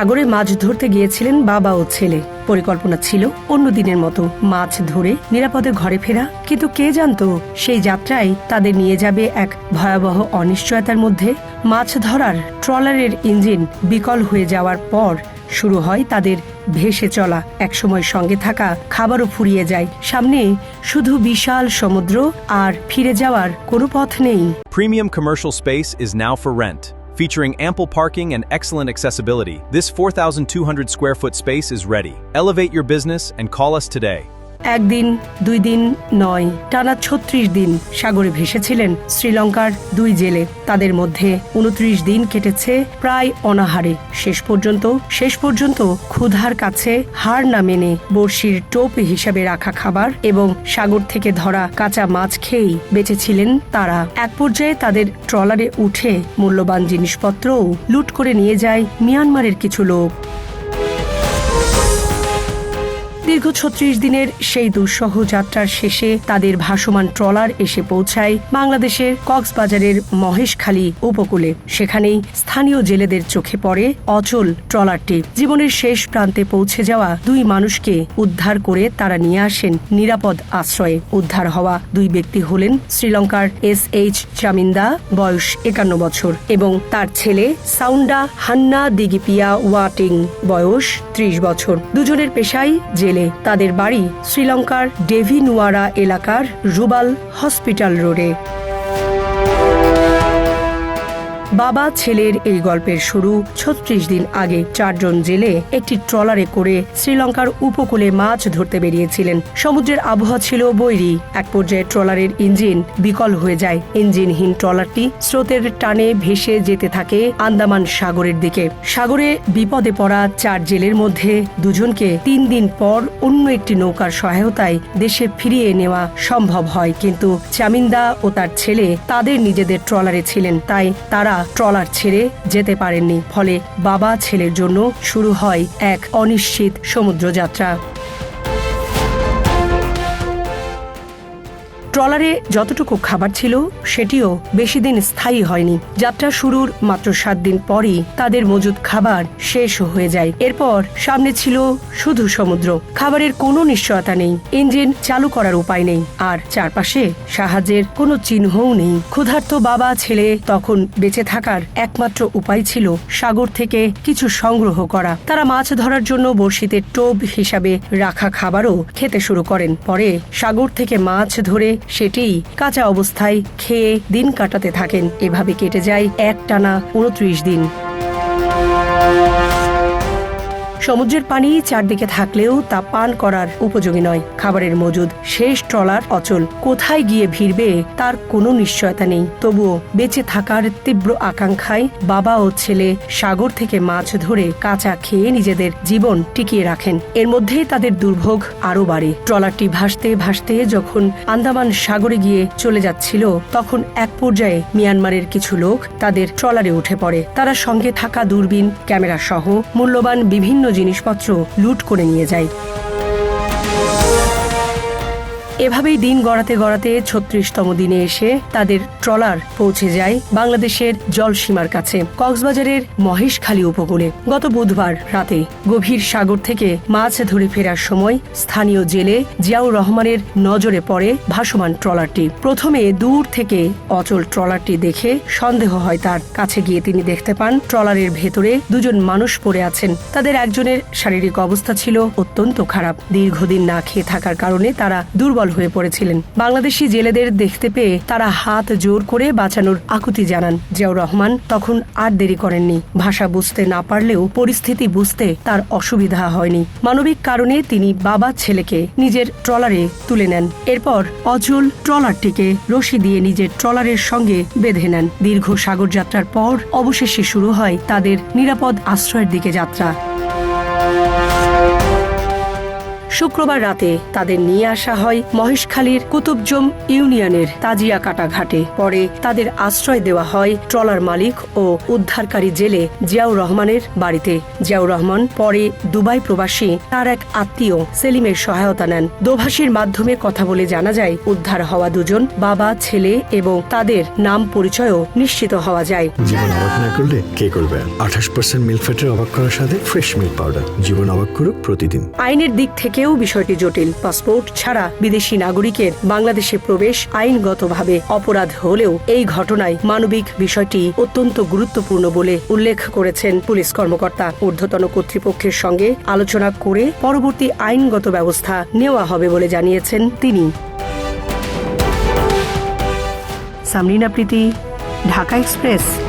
সাগরে মাছ ধরতে গিয়েছিলেন বাবা ও ছেলে। পরিকল্পনা ছিল অন্য দিনের মতো মাছ ধরে নিরাপদে ঘরে ফেরা, কিন্তু কে জানতো সেই যাত্রায় তাদের নিয়ে যাবে এক ভয়াবহ অনিশ্চয়তার মধ্যে। মাছ ধরার ট্রলারের ইঞ্জিন বিকল হয়ে যাওয়ার পর শুরু হয় তাদের ভেসে চলা। একসময় সঙ্গে থাকা খাবারও ফুরিয়ে যায়। সামনে শুধু বিশাল সমুদ্র, আর ফিরে যাওয়ার কোনো পথ নেই। Premium commercial space is now for rent. Featuring ample parking and excellent accessibility, this 4,200 square foot space is ready. Elevate your business and call us today. একদিন, 2 দিন নয়, টানা 36 দিন সাগরে ভেসেছিলেন শ্রীলঙ্কার 2 জেলে। তাদের মধ্যে 29 দিন কেটেছে প্রায় অনাহারে। শেষ পর্যন্ত ক্ষুধার কাছে হার না মেনে বড়শির টোপ হিসেবে রাখা খাবার এবং সাগর থেকে ধরা কাঁচা মাছ খেয়েই বেঁচেছিলেন তারা। এক পর্যায়ে তাদের ট্রলারে উঠে মূল্যবান জিনিসপত্রও লুট করে নিয়ে যায় মিয়ানমারের কিছু লোক। দীর্ঘ 36 দিনের সেই দুঃসহ যাত্রার শেষে তাদের ভাসমান ট্রলার এসে পৌঁছায় বাংলাদেশের কক্সবাজারের মহেশখালী উপকূলে। সেখানেই স্থানীয় জেলেদের চোখে পড়ে অচল ট্রলারটি। জীবনের শেষ প্রান্তে পৌঁছে যাওয়া 2 মানুষকে উদ্ধার করে তারা নিয়ে আসেন নিরাপদ আশ্রয়ে। উদ্ধার হওয়া 2 ব্যক্তি হলেন শ্রীলঙ্কার SH চামিন্দা, বয়স 51 বছর, এবং তার ছেলে সাউন্ডা হান্না দিগিপিয়া ওয়াটিং, বয়স 30 বছর। দুজনের পেশাই জেলে। তাদের বাড়ি শ্রীলঙ্কার ডেভিনুয়ারা এলাকার রুবাল হসপিটাল রোডে। বাবা ছেলের এই গল্পের শুরু 36 দিন আগে। 4 জন জেলে একটি ট্রলারে করে শ্রীলঙ্কার উপকূলে মাছ ধরতে বেরিয়েছিলেন। সমুদ্রের আবহাওয়া ছিল বৈরী। এক পর্যায়ে ট্রলারের ইঞ্জিন বিকল হয়ে যায়। ইঞ্জিনহীন ট্রলারটি স্রোতের টানে ভেসে যেতে থাকে আন্দামান সাগরের দিকে। সাগরে বিপদে পড়া 4 জেলের মধ্যে 2 জনকে 3 দিন পর অন্য একটি নৌকার সহায়তায় দেশে ফিরিয়ে নেওয়া সম্ভব হয়, কিন্তু চামিন্দা ও তার ছেলে তাদের নিজেদের ট্রলারে ছিলেন, তাই তারা ট্রলার ছেড়ে যেতে পারেননি। ফলে বাবা ছেলের জন্য শুরু হয় এক অনিশ্চিত সমুদ্রযাত্রা। ট্রলারে যতটুকু খাবার ছিল সেটিও বেশি দিন স্থায়ী হয়নি। যাত্রা শুরুর মাত্র 7 দিন পরই তাদের মজুদ খাবার শেষ হয়ে যায়। এরপর সামনে ছিল শুধু সমুদ্র। খাবারের কোনো নিশ্চয়তা নেই, ইঞ্জিন চালু করার উপায় নেই, আর চারপাশে সাহায্যের কোনো চিহ্নও নেই। ক্ষুধার্ত বাবা ছেলে তখন বেঁচে থাকার একমাত্র উপায় ছিল সাগর থেকে কিছু সংগ্রহ করা। তারা মাছ ধরার জন্য বড়শিতে টোপ হিসাবে রাখা খাবারও খেতে শুরু করেন। পরে সাগর থেকে মাছ ধরে সেটিই কাঁচা অবস্থায় খেয়ে দিন কাটাতে থাকেন। এভাবে কেটে যায় একটানা 29 দিন। সমুদ্রের পানি চারদিকে থাকলেও তা পান করার উপযোগী নয়। খাবারের মজুদ শেষ, ট্রলার অচল। কোথায় গিয়ে ভিড়বে তার কোনো নিশ্চয়তা নেই। তবুও বেঁচে থাকার তীব্র আকাঙ্ক্ষায় বাবা ও ছেলে সাগর থেকে মাছ ধরে কাঁচা খেয়ে নিজেদের জীবন টিকিয়ে রাখেন। এর মধ্যেই তাদের দুর্ভোগ আরো বাড়ে। ট্রলারটি ভাসতে ভাসতে যখন আন্দামান সাগরে গিয়ে চলে যাচ্ছিল, তখন এক পর্যায়ে মিয়ানমারের কিছু লোক তাদের ট্রলারে উঠে পড়ে। তারা সঙ্গে থাকা দূরবীন, ক্যামেরা সহ মূল্যবান বিভিন্ন জিনিসপত্র লুট করে নিয়ে যায়। এভাবেই দিন গড়াতে গড়াতে 36তম দিনে এসে তাদের ট্রলার পৌঁছে যায় বাংলাদেশের জলসীমার কাছে, কক্সবাজারের মহেশখালী উপকূলে। গত বুধবার রাতে গভীর সাগর থেকে মাছ ধরে ফেরার সময় স্থানীয় জেলে জিয়াউর রহমানের নজরে পড়ে ভাসমান ট্রলারটি। প্রথমে দূর থেকে অচল ট্রলারটি দেখে সন্দেহ হয় তার। কাছে গিয়ে তিনি দেখতে পান ট্রলারের ভেতরে 2 জন মানুষ পড়ে আছেন। তাদের একজনের শারীরিক অবস্থা ছিল অত্যন্ত খারাপ। দীর্ঘদিন না খেয়ে থাকার কারণে তারা দুর্বল হয়ে পড়েছিলেন। বাংলাদেশি জেলেদের দেখতে পেয়ে তারা হাত জোর করে বাঁচানোর আকুতি জানান। জিয়াউর রহমান তখন আর দেরি করেননি। ভাষা বুঝতে না পারলেও পরিস্থিতি বুঝতে তার অসুবিধা হয়নি। মানবিক কারণে তিনি বাবা ছেলেকে নিজের ট্রলারে তুলে নেন। এরপর অচল ট্রলারটিকে রশি দিয়ে নিজের ট্রলারের সঙ্গে বেঁধে নেন। দীর্ঘ সাগর যাত্রার পর অবশেষে শুরু হয় তাদের নিরাপদ আশ্রয়ের দিকে যাত্রা। শুক্রবার রাতে তাদের নিয়ে আসা হয় মহেশখালীর কুতুবজম ইউনিয়নের তাজিয়াকাটা ঘাটে। পরে তাদের আশ্রয় দেওয়া হয় ট্রলার মালিক ও উদ্ধারকারী জেলে জিয়াউর রহমানের বাড়িতে। জিয়াউর রহমান পরে দুবাই প্রবাসী তার এক আত্মীয় সেলিমের সহায়তা নেন। দোভাষীর মাধ্যমে কথা বলে জানা যায় উদ্ধার হওয়া দুজন বাবা ছেলে এবং তাদের নাম পরিচয়ও নিশ্চিত হওয়া যায়। জীবন অবাক না করলে কে করবে? 28% মিল্ক ফ্যাটের অবাক করার সাথে ফ্রেশ মিল্ক পাউডার। জীবন অবাক করুক প্রতিদিন। আইনের দিক থেকেও বিষয়টি জটিল। পাসপোর্ট ছাড়া বিদেশি নাগরিকের বাংলাদেশে প্রবেশ আইনগতভাবে অপরাধ হলেও এই ঘটনায় মানবিক বিষয়টি অত্যন্ত গুরুত্বপূর্ণ বলে উল্লেখ করেছেন পুলিশ কর্মকর্তা। ঊর্ধ্বতন কর্তৃপক্ষের সঙ্গে আলোচনা করে পরবর্তী আইনগত ব্যবস্থা নেওয়া হবে বলে জানিয়েছেন তিনি। সামরিনা প্রীতি, ঢাকা এক্সপ্রেস।